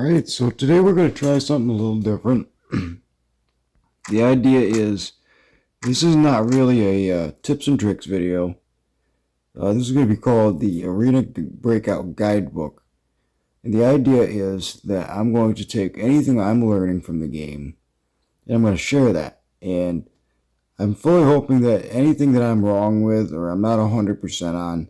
Alright, so today we're going to try something a little different. The idea is, this is not really a tips and tricks video. This is going to be called the Arena Breakout guidebook. And the idea is that I'm going to take anything I'm learning from the game, and I'm going to share that. And I'm fully hoping that anything that I'm wrong with, or I'm not 100% on,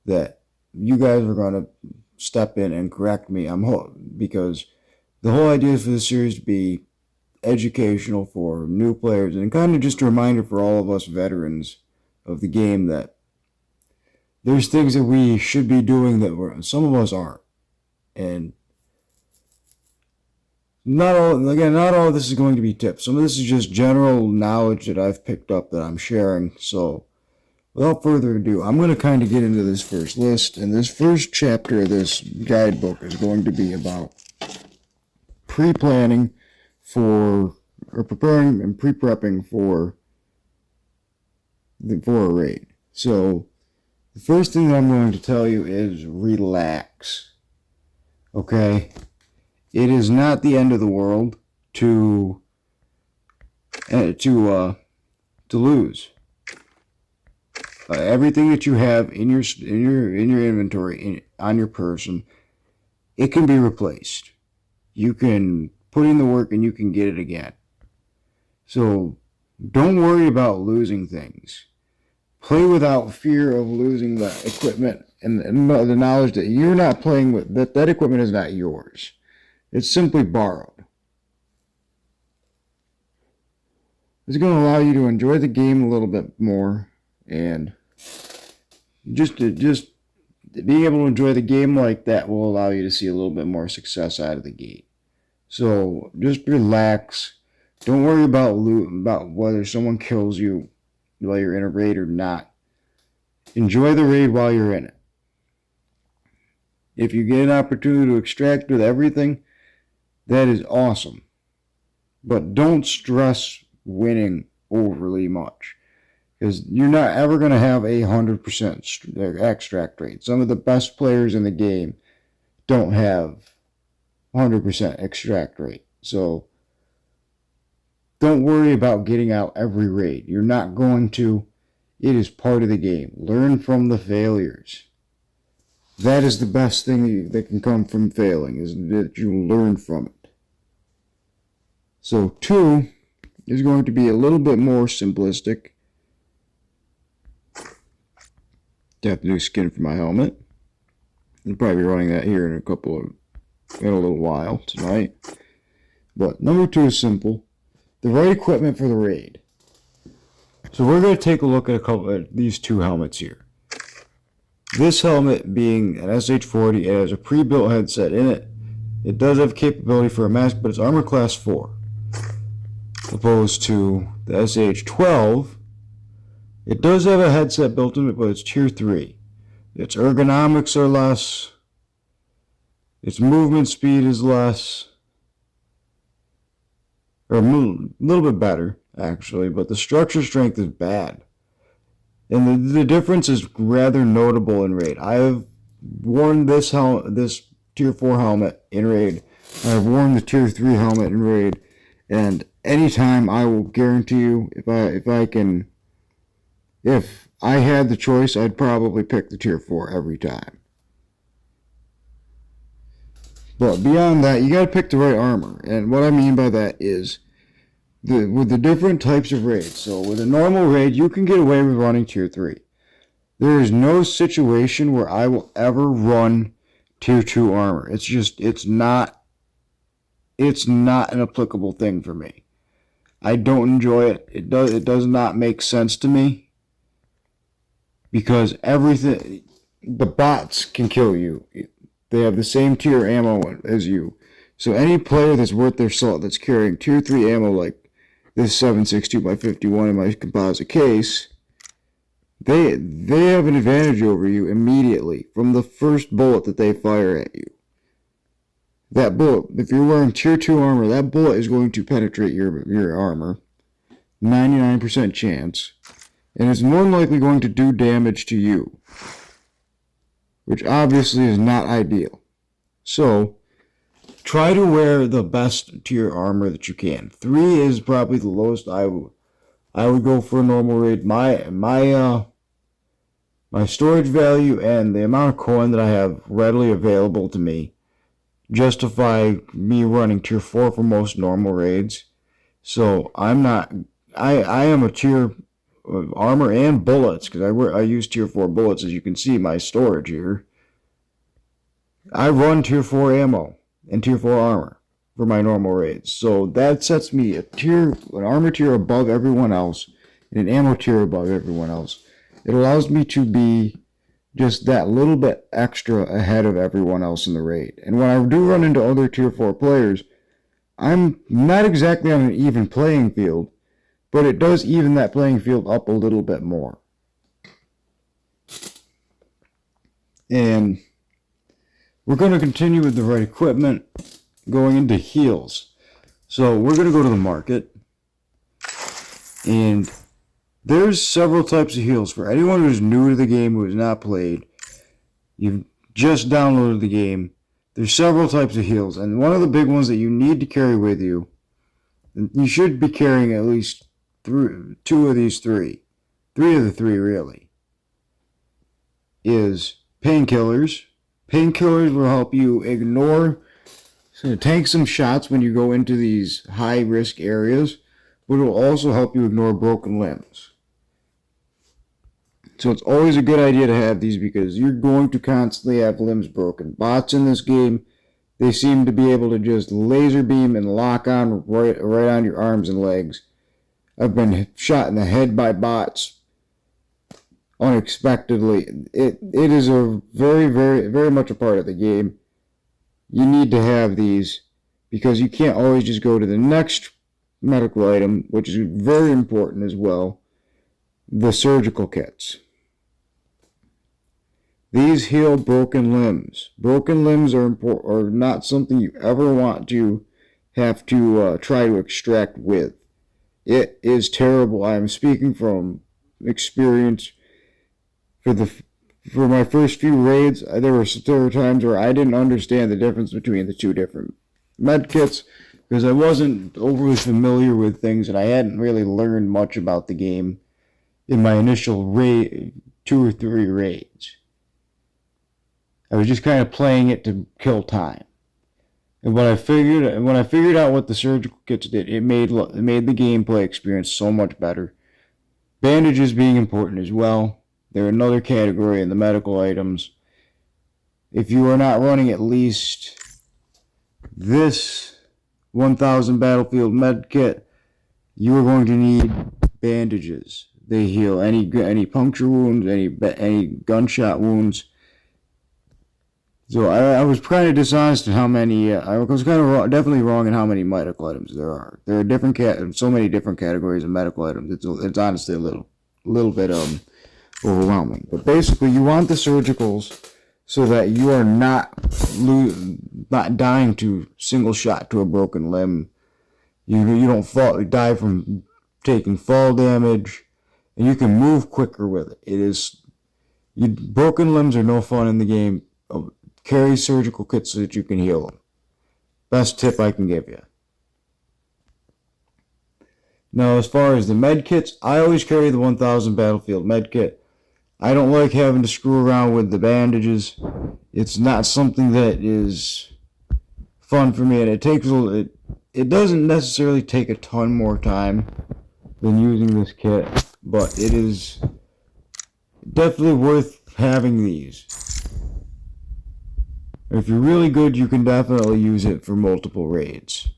that you guys are going to step in and correct me. Because the whole idea for this series to be educational for new players and kind of just a reminder for all of us veterans of the game that there's things that we should be doing that some of us aren't. And not all of this is going to be tips. Some of this is just general knowledge that I've picked up that I'm sharing. So without further ado, I'm going to kind of get into this first list, and this first chapter of this guidebook is going to be about pre-planning for, or preparing and pre-prepping for a raid. So the first thing that I'm going to tell you is relax. Okay? It is not the end of the world to lose. Everything that you have in your inventory on your person, it can be replaced. You can put in the work and you can get it again. So don't worry about losing things. Play without fear of losing the equipment and the knowledge that you're not playing with, that equipment is not yours. It's simply borrowed. It's going to allow you to enjoy the game a little bit more, and just being able to enjoy the game like that will allow you to see a little bit more success out of the gate. So just relax. Don't worry about whether someone kills you while you're in a raid or not. Enjoy the raid while you're in it. If you get an opportunity to extract with everything, that is awesome. But don't stress winning overly much, because you're not ever going to have a 100% extract rate. Some of the best players in the game don't have 100% extract rate. So don't worry about getting out every raid. You're not going to. It is part of the game. Learn from the failures. That is the best thing that can come from failing, is that you learn from it. So 2 is going to be a little bit more simplistic. I have to do skin for my helmet. I'll probably be running that here in a little while tonight. But number 2 is simple. The right equipment for the raid. So we're going to take a look at a couple of these 2 helmets here. This helmet being an SH40, it has a pre-built headset in it. It does have capability for a mask, but it's armor class 4. Opposed to the SH12, it does have a headset built in it, but it's tier 3. Its ergonomics are less. Its movement speed is less. Or a little bit better, actually, but the structure strength is bad. And the difference is rather notable in raid. I have worn this tier 4 helmet in raid. I have worn the tier 3 helmet in raid. And anytime, I will guarantee you, if I had the choice, I'd probably pick the tier 4 every time. But beyond that, you got to pick the right armor. And what I mean by that is with the different types of raids. So with a normal raid, you can get away with running tier 3. There is no situation where I will ever run tier 2 armor. It's not an applicable thing for me. I don't enjoy it. It does not make sense to me, because the bots can kill you. They have the same tier ammo as you. So any player that's worth their salt that's carrying tier 3 ammo like this 7.62x51 in my composite case, they have an advantage over you immediately from the first bullet that they fire at you. That bullet, if you're wearing tier 2 armor, that bullet is going to penetrate your armor. 99% chance. And it's more than likely going to do damage to you, which obviously is not ideal. So try to wear the best tier armor that you can. 3 is probably the lowest I would go for a normal raid. My storage value and the amount of coin that I have readily available to me justify me running tier 4 for most normal raids. So I am a tier armor and bullets, because I use tier 4 bullets, as you can see my storage here. I run tier 4 ammo and tier 4 armor for my normal raids. So that sets me an armor tier above everyone else and an ammo tier above everyone else. It allows me to be just that little bit extra ahead of everyone else in the raid. And when I do run into other tier 4 players, I'm not exactly on an even playing field, but it does even that playing field up a little bit more. And we're going to continue with the right equipment, going into heals. So we're going to go to the market, and there's several types of heals. For anyone who's new to the game, who has not played, you've just downloaded the game, there's several types of heals, and one of the big ones that you need to carry with you, and you should be carrying at least two of these three of the three really, is painkillers. Painkillers will help you tank some shots when you go into these high risk areas, but it will also help you ignore broken limbs. So it's always a good idea to have these, because you're going to constantly have limbs broken. Bots in this game, they seem to be able to just laser beam and lock on right on your arms and legs. I've been shot in the head by bots unexpectedly. It is a very, very, very much a part of the game. You need to have these, because you can't always just go to the next medical item, which is very important as well, the surgical kits. These heal broken limbs. Broken limbs are not something you ever want to have to try to extract with. It is terrible. I am speaking from experience. For my first few raids, there were times where I didn't understand the difference between the two different med kits, because I wasn't overly familiar with things, and I hadn't really learned much about the game in my initial 2 or 3 raids. I was just kind of playing it to kill time. And when I figured out what the surgical kits did, it made the gameplay experience so much better. Bandages being important as well. They're another category in the medical items. If you are not running at least this 1000 battlefield med kit, you are going to need bandages. They heal any puncture wounds, any gunshot wounds. So I was kind of dishonest in how many. I was kind of definitely wrong in how many medical items there are. There are so many different categories of medical items. It's honestly a little bit overwhelming. But basically, you want the surgicals so that you are not dying to single shot to a broken limb. You don't die from taking fall damage, and you can move quicker with it. Broken limbs are no fun in the game. Carry surgical kits so that you can heal them. Best tip I can give you. Now, as far as the med kits, I always carry the 1000 battlefield med kit. I don't like having to screw around with the bandages. It's not something that is fun for me, and it doesn't necessarily take a ton more time than using this kit, but it is definitely worth having these. If you're really good, you can definitely use it for multiple raids.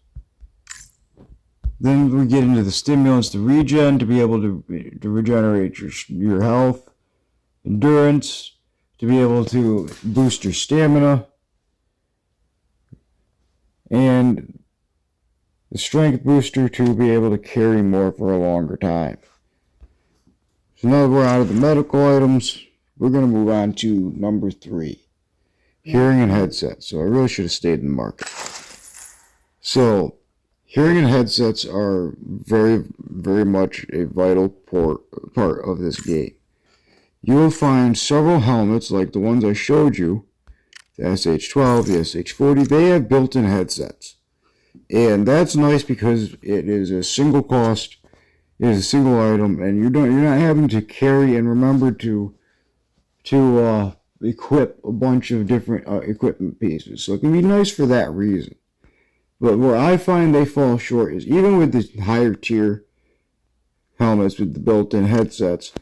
Then we get into the stimulants, the regen, to be able to regenerate your health, endurance, to be able to boost your stamina, and the strength booster to be able to carry more for a longer time. So now that we're out of the medical items, we're going to move on to number 3. Hearing and headsets. So I really should have stayed in the market. So hearing and headsets are very, very much a vital part of this game. You will find several helmets like the ones I showed you the SH-12, the SH-40, they have built-in headsets. And that's nice because it is a single cost, it is a single item, and you're not having to carry and remember to equip a bunch of different equipment pieces. So it can be nice for that reason. But where I find they fall short is even with the higher tier helmets with the built-in headsets.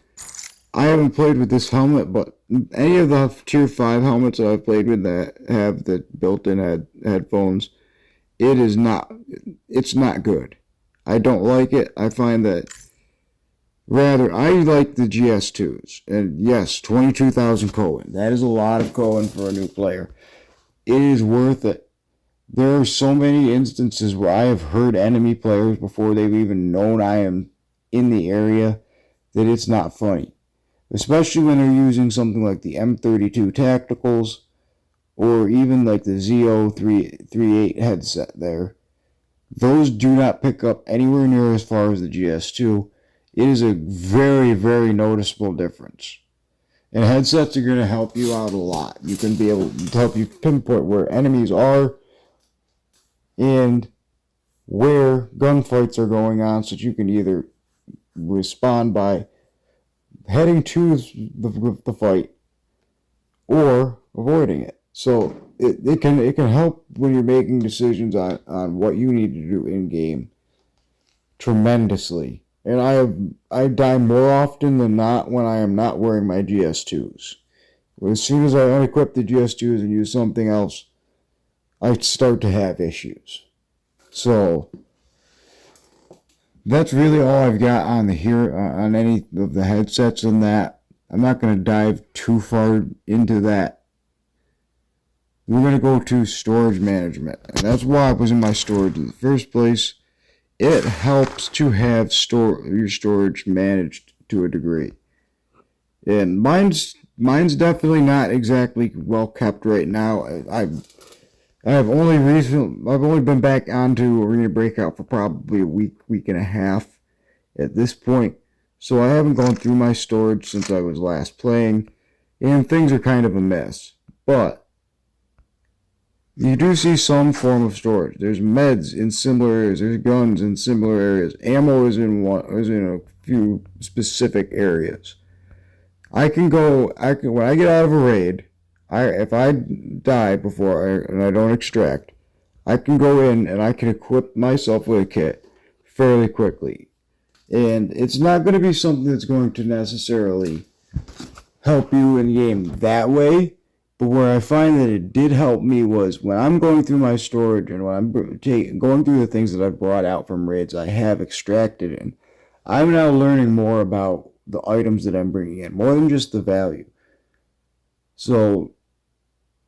I haven't played with this helmet, but any of the tier 5 helmets that I've played with that have the built-in headphones, it's not good. I don't like it. I find that I like the GS2s. And yes, 22,000 Coin. That is a lot of Coin for a new player. It is worth it. There are so many instances where I have heard enemy players before they've even known I am in the area that it's not funny. Especially when they're using something like the M32 Tacticals or even like the ZO38 headset there. Those do not pick up anywhere near as far as the GS2. It is a very, very noticeable difference. And headsets are going to help you out a lot. You can be able to help you pinpoint where enemies are and where gunfights are going on so that you can either respond by heading to the fight or avoiding it. So it can help when you're making decisions on what you need to do in game tremendously. And I die more often than not when I am not wearing my GS2s. As soon as I unequip the GS2s and use something else, I start to have issues. So that's really all I've got on on any of the headsets and that. I'm not going to dive too far into that. We're going to go to storage management. And that's why I was in my storage in the first place. It helps to have your storage managed to a degree. And mine's definitely not exactly well kept right now. I've only been back onto Arena Breakout for probably a week and a half at this point. So I haven't gone through my storage since I was last playing, and things are kind of a mess. But you do see some form of storage. There's meds in similar areas. There's guns in similar areas. Ammo is in a few specific areas. When I get out of a raid, if I die and I don't extract, I can go in and I can equip myself with a kit fairly quickly. And it's not going to be something that's going to necessarily help you in game that way. But where I find that it did help me was when I'm going through my storage and when I'm going through the things that I've brought out from raids I have extracted in, I'm now learning more about the items that I'm bringing in, more than just the value. So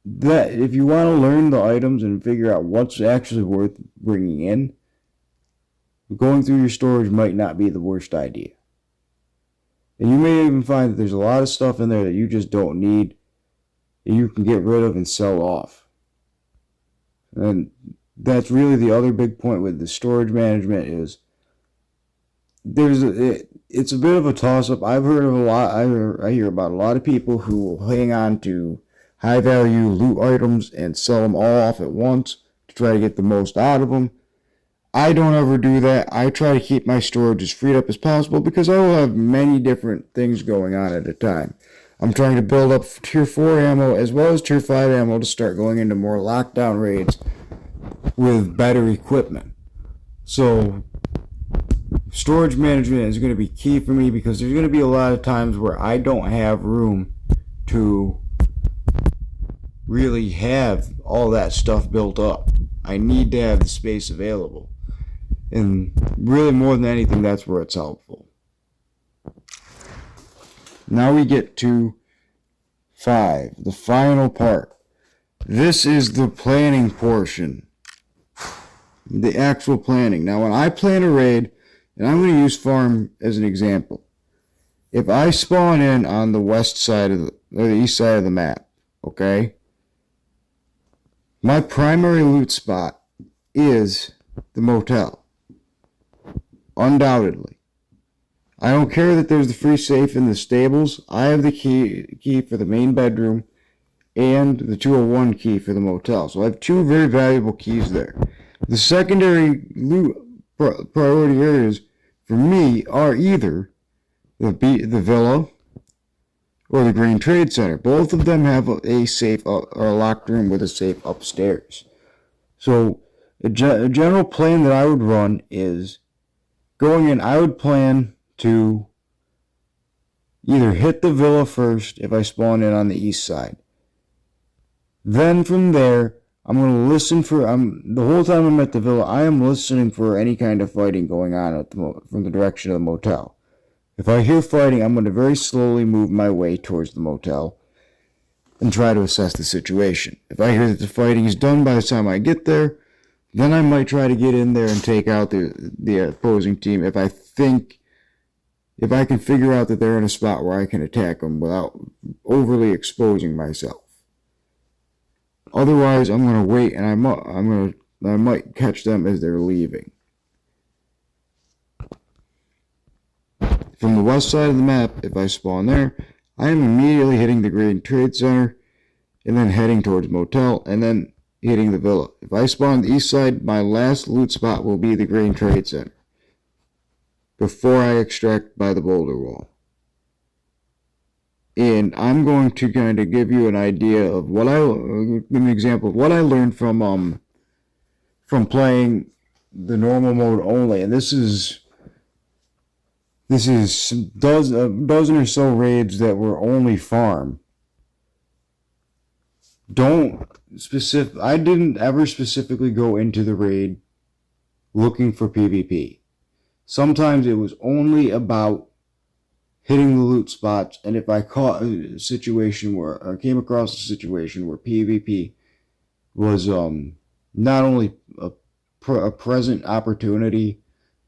that if you want to learn the items and figure out what's actually worth bringing in, going through your storage might not be the worst idea. And you may even find that there's a lot of stuff in there that you just don't need, that you can get rid of and sell off. And that's really the other big point with the storage management is it's a bit of a toss-up. I hear about a lot of people who will hang on to high-value loot items and sell them all off at once to try to get the most out of them. I don't ever do that. I try to keep my storage as freed up as possible because I will have many different things going on at a time. I'm trying to build up tier 4 ammo as well as tier 5 ammo to start going into more lockdown raids with better equipment. So storage management is going to be key for me because there's going to be a lot of times where I don't have room to really have all that stuff built up. I need to have the space available. And really more than anything, that's where it's helpful. Now we get to 5, the final part. This is the planning portion. The actual planning. Now when I plan a raid, and I'm going to use farm as an example. If I spawn in on the west side or the east side of the map, okay? My primary loot spot is the motel. Undoubtedly. I don't care that there's the free safe in the stables. I have the key for the main bedroom and the 201 key for the motel. So I have two very valuable keys there. The secondary loot priority areas for me are either the villa or the Green Trade Center. Both of them have a safe or a locked room with a safe upstairs. So a general plan that I would run is going in, I would plan to either hit the villa first if I spawn in on the east side. Then from there, I'm going to listen for, the whole time I'm at the villa, I am listening for any kind of fighting going on from the direction of the motel. If I hear fighting, I'm going to very slowly move my way towards the motel and try to assess the situation. If I hear that the fighting is done by the time I get there, then I might try to get in there and take out the opposing team if I can figure out that they're in a spot where I can attack them without overly exposing myself. Otherwise, I'm going to wait, and I might catch them as they're leaving. From the west side of the map, if I spawn there, I am immediately hitting the Green Trade Center, and then heading towards motel, and then hitting the villa. If I spawn on the east side, my last loot spot will be the Green Trade Center before I extract by the boulder wall. And I'm going to kind of give you an idea of an example of what I learned from playing the normal mode only. And this is a dozen or so raids that were only farm. I didn't ever specifically go into the raid looking for PvP. Sometimes it was only about hitting the loot spots, and if I caught a situation where I came across a situation where PvP was not only a present opportunity,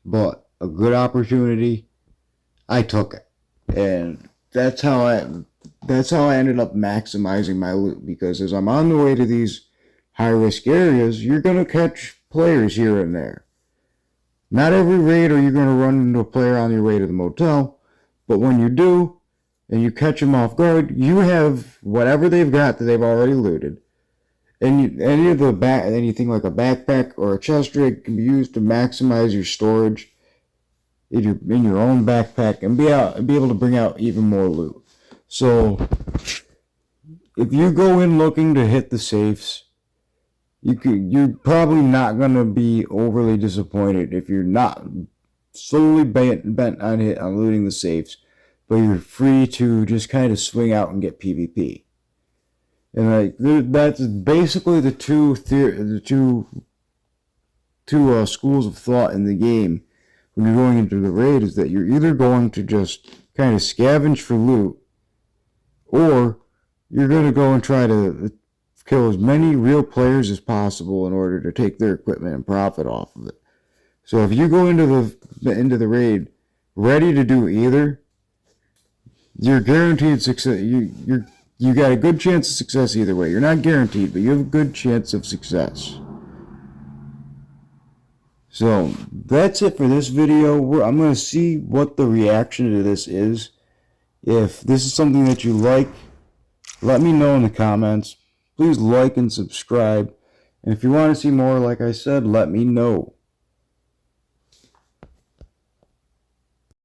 but a good opportunity, I took it. And that's how I ended up maximizing my loot, because as I'm on the way to these high-risk areas, you're going to catch players here and there. Not every raid are you going to run into a player on your way to the motel, but when you do, and you catch them off guard, you have whatever they've got that they've already looted. And anything like a backpack or a chest rig can be used to maximize your storage in your own backpack and be able to bring out even more loot. So if you go in looking to hit the safes, you're probably not going to be overly disappointed if you're not solely bent on looting the safes, but you're free to just kind of swing out and get PvP. And that's basically the two schools of thought in the game when you're going into the raid, is that you're either going to just kind of scavenge for loot, or you're going to go and try to kill as many real players as possible in order to take their equipment and profit off of it. So if you go into the raid ready to do either, you're guaranteed success. You got a good chance of success either way. You're not guaranteed, but you have a good chance of success. So that's it for this video. I'm going to see what the reaction to this is. If this is something that you like, let me know in the comments. Please like and subscribe. And if you want to see more, like I said, let me know.